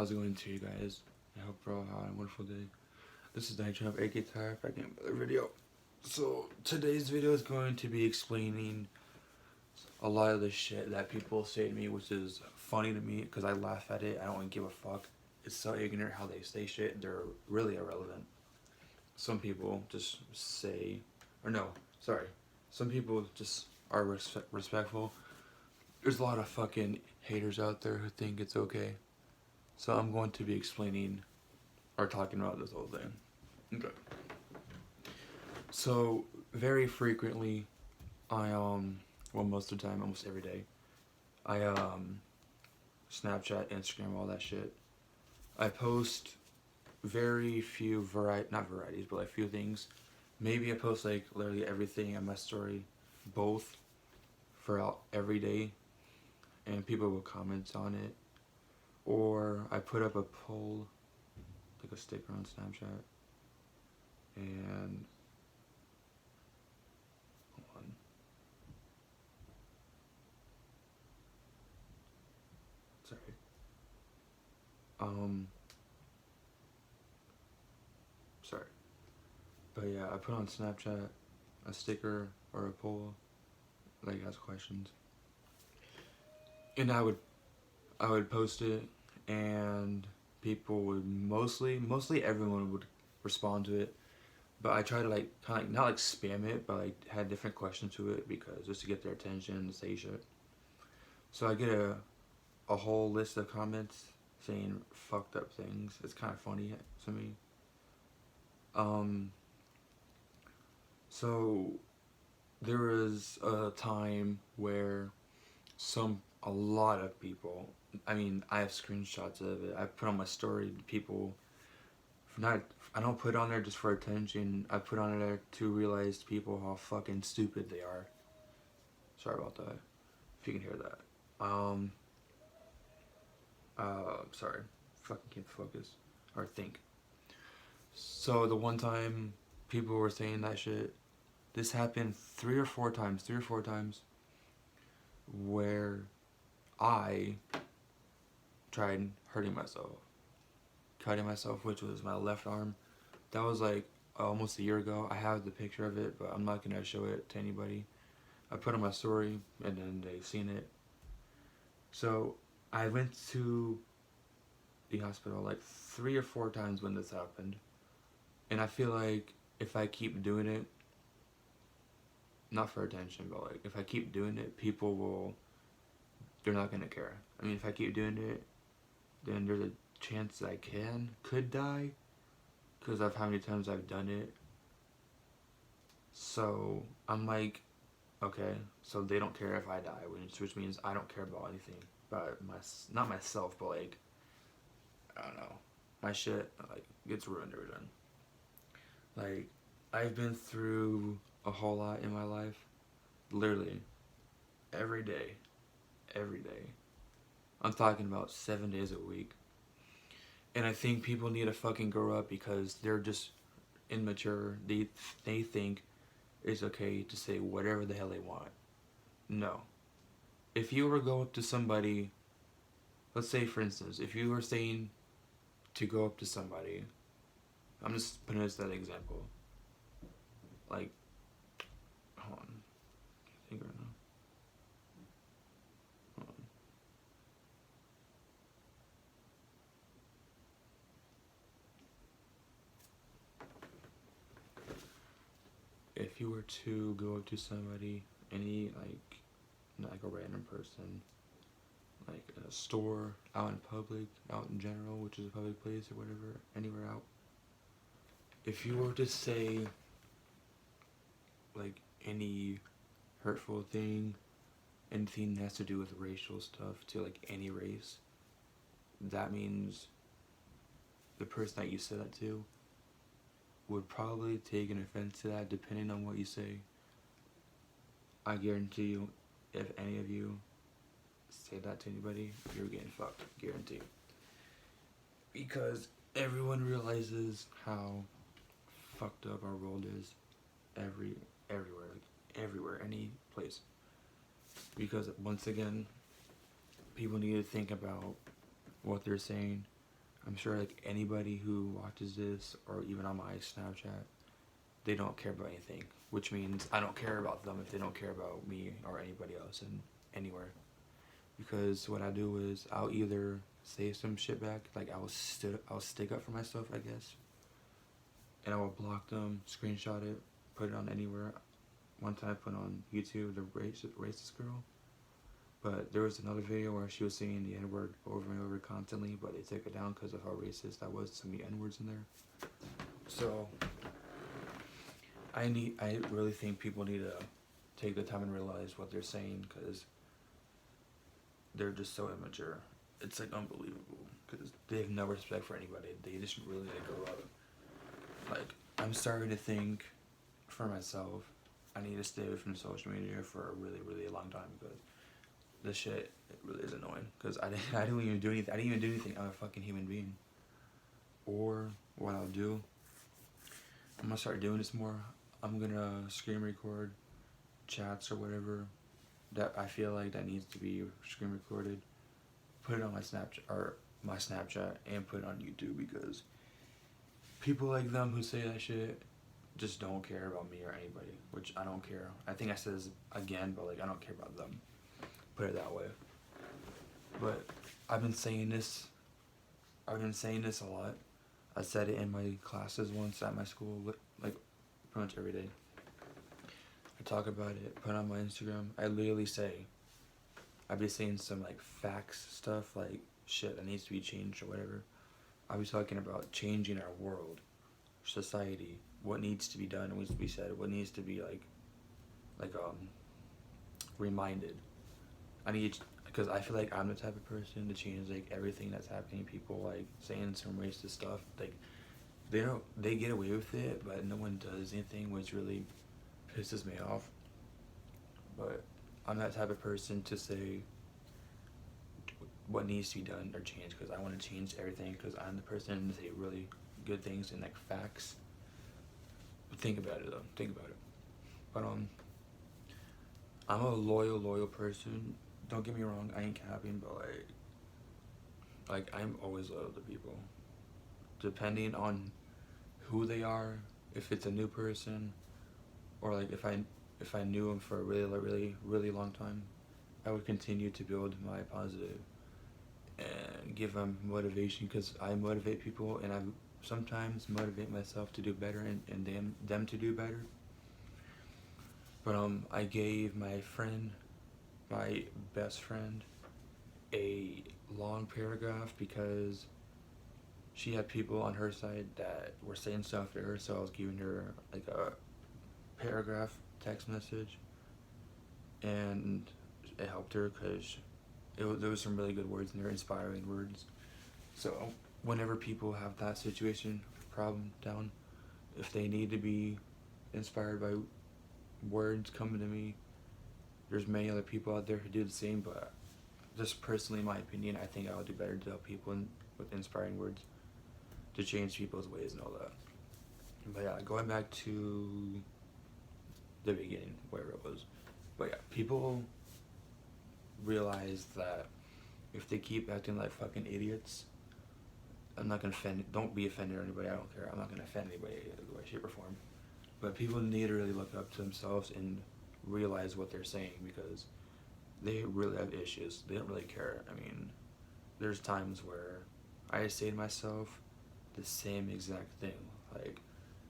How's it going to you guys? I hope you're all having a wonderful day. This is Night Jump, aka Tire, back in another video. So, today's video is going to be explaining a lot of the shit that people say to me, which is funny to me because I laugh at it. I don't give a fuck. It's so ignorant how they say shit. They're really irrelevant. Some people just say, or no, sorry. Some people just are respectful. There's a lot of fucking haters out there who think it's okay. So I'm going to be explaining or talking about this whole thing. Okay. So very frequently, well, most of the time, almost every day, I Snapchat, Instagram, all that shit. I post very few not varieties, but like few things. Maybe I post like literally everything on my story, both for every day, and people will comment on it. Or I put up a poll, like a sticker on Snapchat, and hold on. Sorry. Sorry. But yeah, I put on Snapchat a sticker or a poll, like ask questions, and I would post it, and people would mostly everyone would respond to it. But I try to like kind of like, not like spam it, but like had different questions to it because just to get their attention and say shit. So I get a whole list of comments saying fucked up things. It's kind of funny to me. So there was a time where a lot of people, I mean, I have screenshots of it. I put on my story, people, I don't put it on there just for attention. I put on there to realize people how fucking stupid they are. Sorry about that, if you can hear that. Sorry, fucking can't focus, or think. So the one time people were saying that shit, this happened three or four times, where I tried hurting myself, cutting myself, which was my left arm. That was like almost a year ago. I have the picture of it, but I'm not gonna show it to anybody. I put on my story, and then they seen it. So I went to the hospital like 3 or 4 times when this happened, and I feel like if I keep doing it, not for attention, but like if I keep doing it, they're not gonna care. I mean, if I keep doing it, then there's a chance that I could die because of how many times I've done it. So I'm like, okay, so they don't care if I die, which means I don't care about anything, about not myself, but like, I don't know, my shit like gets ruined every time. Like, I've been through a whole lot in my life, literally every day. I'm talking about 7 days a week. And I think people need to fucking grow up because they're just immature. They think it's okay to say whatever the hell they want. No. If you were to go up to somebody, let's say for instance, if you were saying to go up to somebody, I'm just putting this as an example. Like, hold on. I think right now. Hold on. If you were to go up to somebody, like a random person, like in a store, out in public, out in general, which is a public place or whatever, anywhere out. If you were to say like any hurtful thing, anything that has to do with racial stuff to like any race, that means the person that you said that to would probably take an offense to that depending on what you say. I guarantee you, if any of you say that to anybody, you're getting fucked. Guarantee. Because everyone realizes how fucked up our world is everywhere, any place. Because once again, people need to think about what they're saying I'm sure like anybody who watches this, or even on my Snapchat, they don't care about anything, which means I don't care about them if they don't care about me or anybody else in anywhere. Because what I do is I'll either say some shit back, like I'll stick up for myself, I guess, and I will block them, screenshot it, put it on anywhere. One time I put on YouTube the racist girl, but there was another video where she was saying the N word over and over constantly, but they took it down because of how racist I was. So many N words in there. So I really think people need to take the time and realize what they're saying, because they're just so immature. It's like unbelievable, because they have no respect for anybody. They just really need to grow up. Like, I'm starting to think for myself, I need to stay away from social media for a really, really long time, because this shit, it really is annoying. Because I didn't even do anything. I didn't even do anything. I'm a fucking human being. Or what I'll do, I'm gonna start doing this more. I'm gonna screen record chats or whatever that I feel like that needs to be screen recorded. Put it on my Snapchat and put it on YouTube, because people like them who say that shit just don't care about me or anybody, which I don't care. I think I said this again, but like I don't care about them. Put it that way. But I've been saying this a lot. I said it in my classes once at my school, like pretty much every day. I talk about it, put it on my Instagram. I literally say, I'll be saying some like facts stuff, like shit that needs to be changed or whatever. I'll be talking about changing our world, society, what needs to be done, what needs to be said, what needs to be reminded. I need, because I feel like I'm the type of person to change like everything that's happening. People like saying some racist stuff, like they get away with it, but no one does anything, which really pisses me off. But I'm that type of person to say what needs to be done or changed, because I want to change everything, because I'm the person to say really good things and like facts. But think about it though. Think about it. But I'm a loyal person. Don't get me wrong, I ain't capping, but like I'm always loyal to people. Depending on who they are, if it's a new person, or like if I knew them for a really long time, I would continue to build my positive and give them motivation, because I motivate people, and I sometimes motivate myself to do better, and them to do better. But I gave my best friend, a long paragraph, because she had people on her side that were saying stuff to her, so I was giving her like a paragraph text message, and it helped her, because there was some really good words in there, inspiring words. So whenever people have that situation, problem down, if they need to be inspired by words coming to me, there's many other people out there who do the same, but just personally, in my opinion, I think I would do better to help people with inspiring words to change people's ways and all that. But yeah, going back to the beginning, wherever it was. But yeah, people realize that if they keep acting like fucking idiots, I'm not gonna offend. Don't be offended or anybody. I don't care. I'm not gonna offend anybody in any way, shape, or form. But people need to really look up to themselves and realize what they're saying, because they really have issues. They don't really care. I mean, there's times where I say to myself the same exact thing. Like,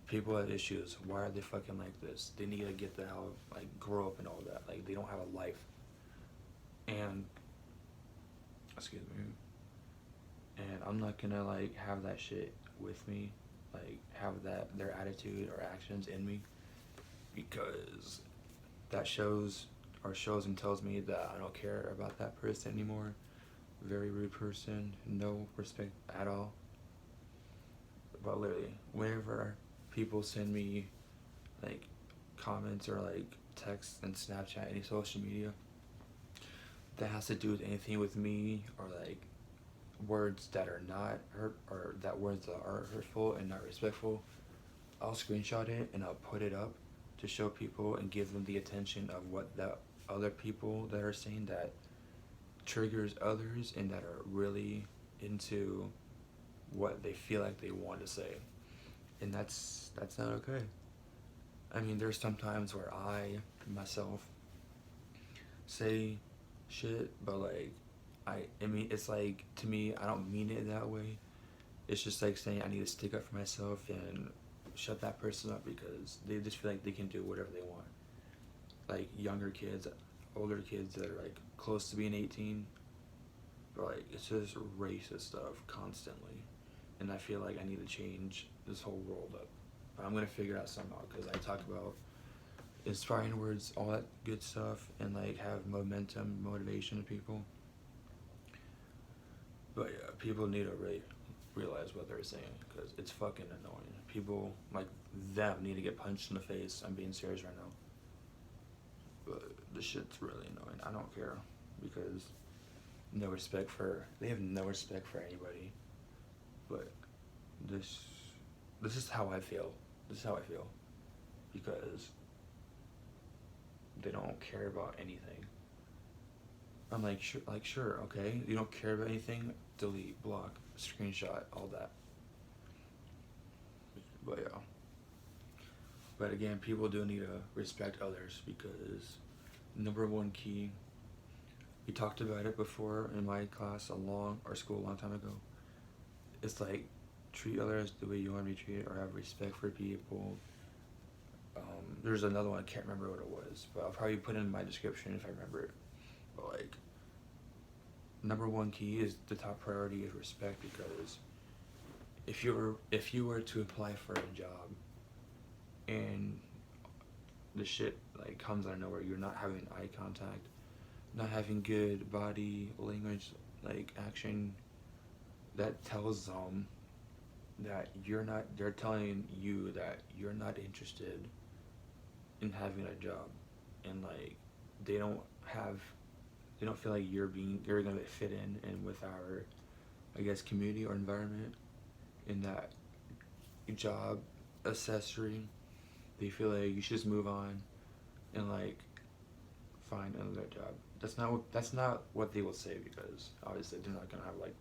people have issues. Why are they fucking like this? They need to get the hell, like, grow up and all that. Like, they don't have a life. And, excuse me. And I'm not gonna, like, have that shit with me. Like, have their attitude or actions in me. Because that shows and tells me that I don't care about that person anymore. Very rude person, no respect at all. But literally, whenever people send me like comments or like texts and Snapchat, any social media that has to do with anything with me, or like words that are not hurt, or that words that are hurtful and not respectful, I'll screenshot it and I'll put it up to show people and give them the attention of what the other people that are saying that triggers others and that are really into what they feel like they want to say, and that's not okay. I mean, there's some times where I myself say shit, but like I mean, it's like, to me, I don't mean it that way. It's just like saying I need to stick up for myself and shut that person up because they just feel like they can do whatever they want. Like younger kids, older kids that are like close to being 18, but like it's just racist stuff constantly, and I feel like I need to change this whole world up. But I'm gonna figure it out somehow because I talk about inspiring words, all that good stuff, and like have momentum, motivation to people. But yeah, people need to really realize what they're saying because it's fucking annoying. People like them need to get punched in the face. I'm being serious right now. But the shit's really annoying. I don't care because they have no respect for anybody. But this this is how I feel. This is how I feel because they don't care about anything. I'm like sure, okay. You don't care about anything, delete, block, screenshot, all that. But yeah. But again, people do need to respect others because number one key, we talked about it before in my class or school a long time ago. It's like treat others the way you want to be treated or have respect for people. There's another one, I can't remember what it was, but I'll probably put it in my description if I remember it. But like number one key is the top priority is respect because if you were to apply for a job and the shit like comes out of nowhere, you're not having eye contact, not having good body language, like action, that tells them that they're telling you that you're not interested in having a job, and like they don't have they don't feel like you're gonna fit in with our, I guess, community or environment in that job accessory. They feel like you should just move on and like find another job. That's not what they will say because obviously they're not gonna have like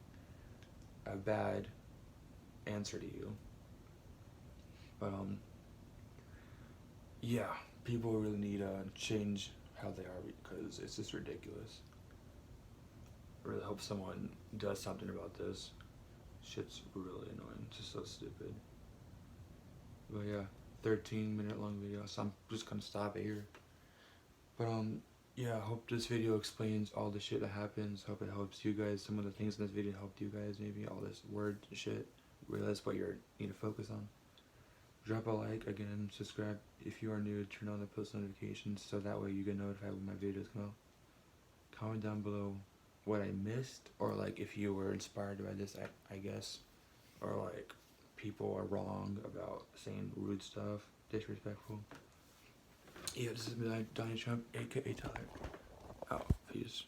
a bad answer to you. But yeah, people really need to change how they are because it's just ridiculous. I really hope someone does something about this. Shit's really annoying. It's just so stupid. But yeah, 13-minute long video, so I'm just gonna stop it here. But yeah, I hope this video explains all the shit that happens. Hope it helps you guys. Some of the things in this video helped you guys, maybe all this word shit. Realize what you need to focus on. Drop a like, again, subscribe if you are new, turn on the post notifications so that way you get notified when my videos come out. Comment down below what I missed, or like if you were inspired by this, I guess, or like people are wrong about saying rude stuff, disrespectful. Yeah, this is Donnie Trump, aka Tyler. Out. Peace.